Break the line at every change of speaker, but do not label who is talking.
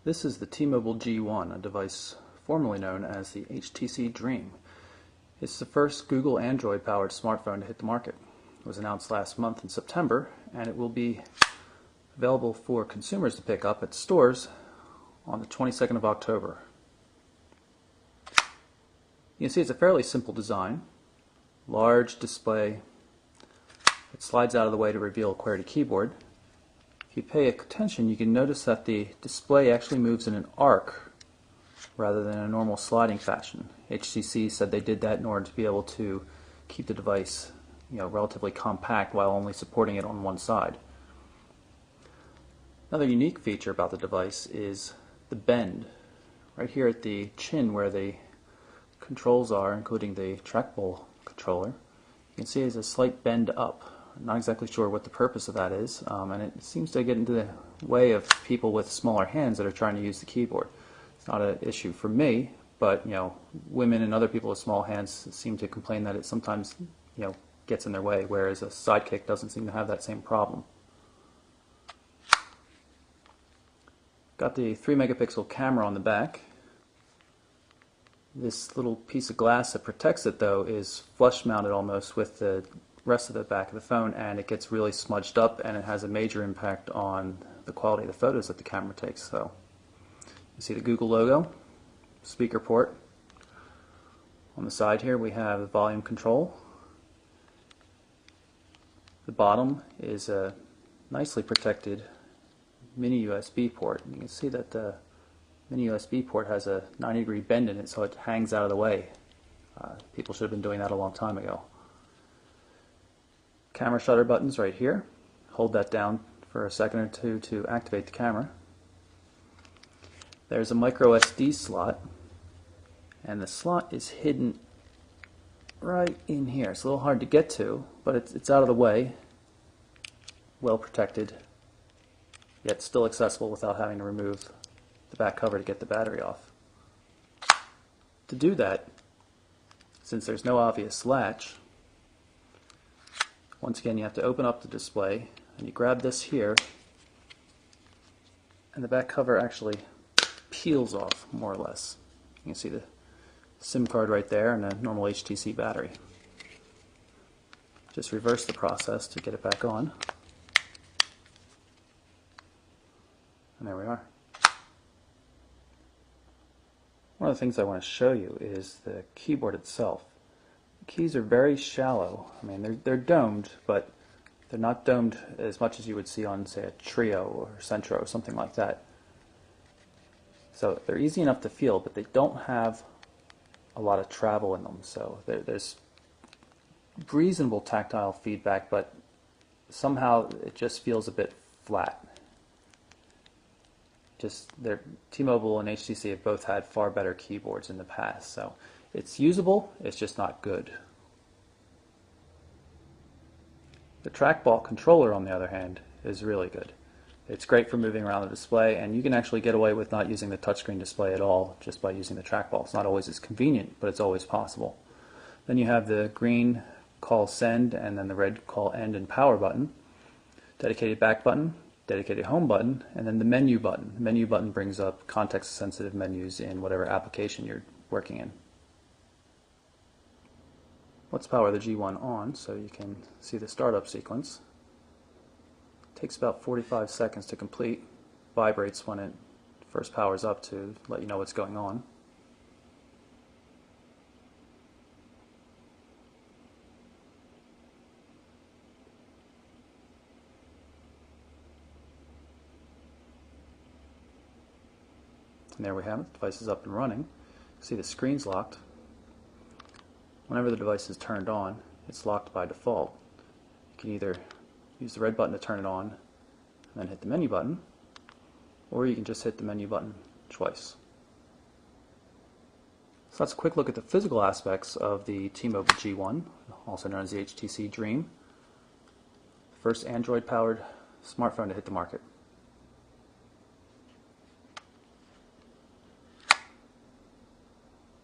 This is the T-Mobile G1, a device formerly known as the HTC Dream. It's the first Google Android-powered smartphone to hit the market. It was announced last month in September, and it will be available for consumers to pick up at stores on the 22nd of October. You can see it's a fairly simple design. Large display. It slides out of the way to reveal a QWERTY keyboard. If you pay attention, you can notice that the display actually moves in an arc rather than a normal sliding fashion. HTC said they did that in order to be able to keep the device, relatively compact while only supporting it on one side. Another unique feature about the device is the bend. Right here at the chin where the controls are, including the trackball controller, you can see there's a slight bend up. I'm not exactly sure what the purpose of that is, and it seems to get into the way of people with smaller hands that are trying to use the keyboard. It's not an issue for me, but women and other people with small hands seem to complain that it sometimes gets in their way, whereas a Sidekick doesn't seem to have that same problem. Got the 3-megapixel camera on the back. This little piece of glass that protects it, though, is flush mounted almost with the rest of the back of the phone, and it gets really smudged up, and it has a major impact on the quality of the photos that the camera takes. So you see the Google logo, speaker port. On the side here we have the volume control. The bottom is a nicely protected mini USB port. You can see that the mini USB port has a 90-degree bend in it, so it hangs out of the way. People should have been doing that a long time ago. Camera shutter buttons right here. Hold that down for a second or two to activate the camera. There's a micro SD slot, and the slot is hidden right in here. It's a little hard to get to, but it's out of the way, well protected, yet still accessible without having to remove the back cover to get the battery off. To do that, since there's no obvious latch, once again you have to open up the display, and you grab this here, and the back cover actually peels off, more or less. You can see the SIM card right there and a normal HTC battery. Just reverse the process to get it back on. And there we are. One of the things I want to show you is the keyboard itself. The keys are very shallow. I mean, they're domed, but they're not domed as much as you would see on, say, a Trio or Centro or something like that. So they're easy enough to feel, but they don't have a lot of travel in them. So there's reasonable tactile feedback, but somehow it just feels a bit flat. T-Mobile and HTC have both had far better keyboards in the past, so it's usable, it's just not good. The trackball controller, on the other hand, is really good. It's great for moving around the display, and you can actually get away with not using the touchscreen display at all just by using the trackball. It's not always as convenient, but it's always possible. Then you have the green call send and then the red call end and power button, dedicated back button, dedicated home button, and then the menu button. The menu button brings up context-sensitive menus in whatever application you're working in. Let's power the G1 on so you can see the startup sequence. It takes about 45 seconds to complete. Vibrates when it first powers up to let you know what's going on. And there we have it. The device is up and running. See, the screen's locked. Whenever the device is turned on, it's locked by default. You can either use the red button to turn it on and then hit the menu button, or you can just hit the menu button twice. So that's a quick look at the physical aspects of the T-Mobile G1, also known as the HTC Dream, the first Android-powered smartphone to hit the market.